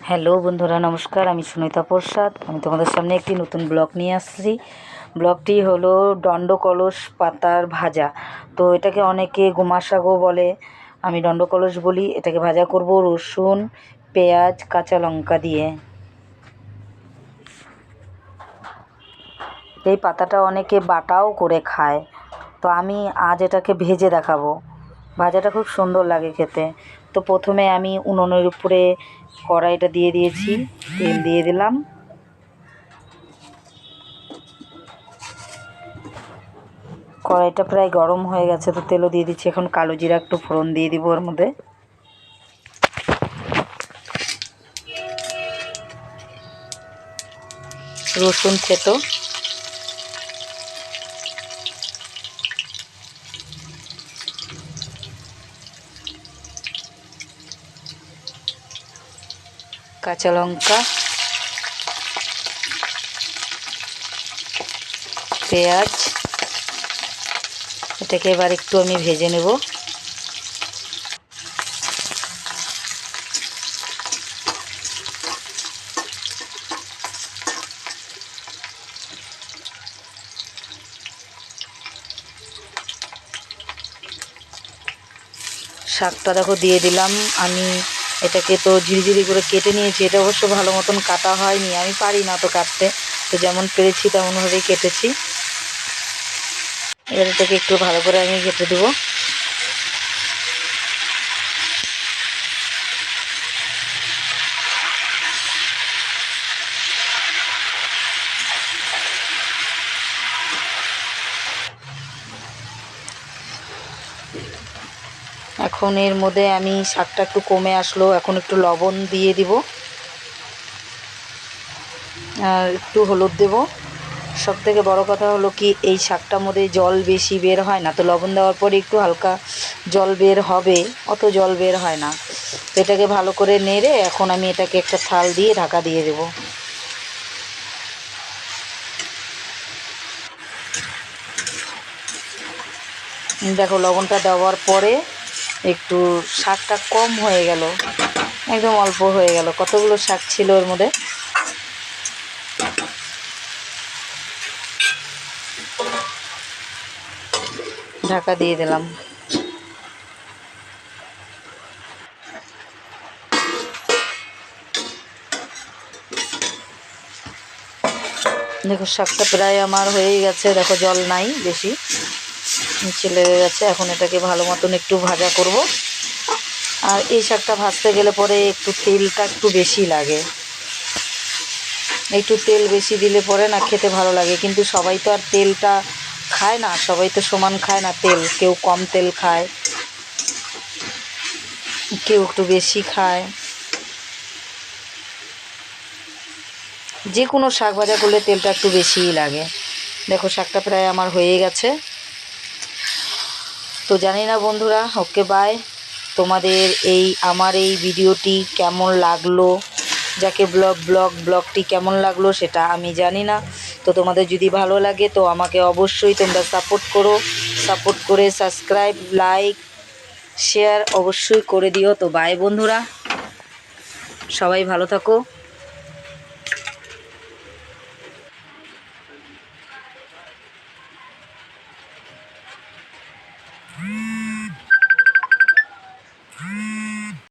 Hello বন্ধুরা, নমস্কার। আমি সুনিতা প্রসাদ। আমি তোমাদের সামনে একটি নতুন ব্লগ নিয়ে আসছি। ব্লগটি হলো দণ্ডকলস পাতার ভাজা। তো এটাকে অনেকে গোমা শাকও বলে, আমি দণ্ডকলস বলি। এটাকে ভাজা করব রসুন, পেঁয়াজ, কাঁচা লঙ্কা দিয়ে। এই পাতাটা অনেকে বাটাও করে খায়, তো আমি আজ এটাকে ভেজে দেখাবো। ভাজাটা খুব সুন্দর লাগে খেতে। তো প্রথমে আমি উনুনের উপরে কড়াইটা দিয়ে দিয়েছি, তেল দিয়ে দিলাম। কড়াইটা প্রায় গরম হয়ে গেছে, তো তেলও দিয়ে দিচ্ছি। এখন কালো জিরা একটু ফোড়ন দিয়ে দিব ওর মধ্যে। রসুন থেতো, কাঁচা লঙ্কা, পেঁয়াজ, এটাকে এবার একটু আমি ভেজে নেব। শাকটা দেখো দিয়ে দিলাম। আমি এটাকে তো ঝিরিঝিরি করে কেটে নিয়েছি। এটা অবশ্য ভালো মতন কাটা হয়নি, আমি পারি না তো কাটতে, তো যেমন পেরেছি তেমনভাবেই কেটেছি। এবার এটাকে একটু ভালো করে আমি কেটে দেবো। এখন এর মধ্যে আমি শাকটা একটু কমে আসলো, এখন একটু লবণ দিয়ে দিব আর একটু হলুদ দেব। সব থেকে বড়ো কথা হলো কি, এই শাকটার মধ্যে জল বেশি বের হয় না, তো লবণ দেওয়ার পরে একটু হালকা জল বের হবে, অত জল বের হয় না। তো এটাকে ভালো করে নেড়ে এখন আমি এটাকে একটা থাল দিয়ে ঢাকা দিয়ে দেব। দেখো লবণটা দেওয়ার পরে একটু শাকটা কম হয়ে গেল, একদম অল্প হয়ে গেল। কতগুলো শাক ছিল এর মধ্যে। ঢাকা দিয়ে দিলাম। দেখো শাকটা প্রায় আমার হয়েই গেছে, দেখো জল নাই বেশি, নিচে লেগে গেছে। এখন এটাকে ভালো মতন একটু ভাজা করব। আর এই শাকটা ভাজতে গেলে পরে একটু তেলটা একটু বেশি লাগে, একটু তেল বেশি দিলে পরে না খেতে ভালো লাগে। কিন্তু সবাই তো আর তেলটা খায় না, সবাই তো সমান খায় না তেল। কেউ কম তেল খায়, কেউ একটু বেশি খায়। যে কোনো শাক ভাজা করলে তেলটা একটু বেশিই লাগে। দেখো শাকটা প্রায় আমার হয়ে গেছে। তো জানি না বন্ধুরা, ওকে বাই। তোমাদের আমার এই ভিডিওটি কেমন লাগলো, যাকে ব্লগটি কেমন লাগলো সেটা আমি জানি না। তো তোমাদের যদি ভালো লাগে তো আমাকে অবশ্যই তোমরা সাপোর্ট করো। সাপোর্ট করে সাবস্ক্রাইব, লাইক, শেয়ার অবশ্যই করে দিও। তো বাই বন্ধুরা, সবাই ভালো থাকো।